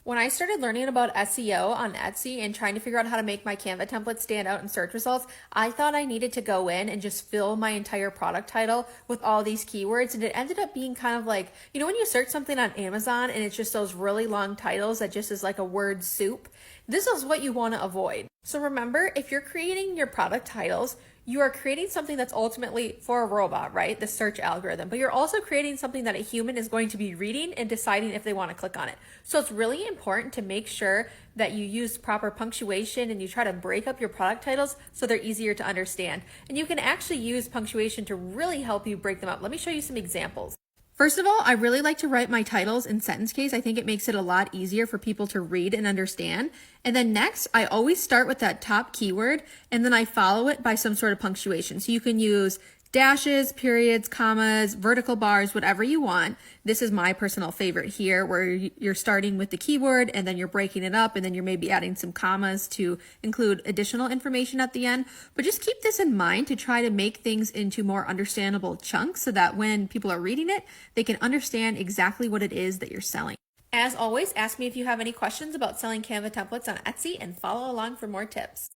When I started learning about SEO on Etsy and trying to figure out how to make my Canva template stand out in search results, I thought I needed to go in and just fill my entire product title with all these keywords. And it ended up being kind of like, when you search something on Amazon and it's just those really long titles that just is like a word soup, this is what you want to avoid. So remember, if you're creating your product titles, you are creating something that's ultimately for a robot, right? The search algorithm, but you're also creating something that a human is going to be reading and deciding if they want to click on it. So it's really important to make sure that you use proper punctuation and you try to break up your product titles so they're easier to understand. And you can actually use punctuation to really help you break them up. Let me show you some examples. First of all, I really like to write my titles in sentence case. I think it makes it a lot easier for people to read and understand. And then next, I always start with that top keyword and then I follow it by some sort of punctuation. So you can use dashes, periods, commas, vertical bars, whatever you want. This is my personal favorite here, where you're starting with the keyword and then you're breaking it up and then you're maybe adding some commas to include additional information at the end. But just keep this in mind to try to make things into more understandable chunks so that when people are reading it, they can understand exactly what it is that you're selling. As always, ask me if you have any questions about selling Canva templates on Etsy and follow along for more tips.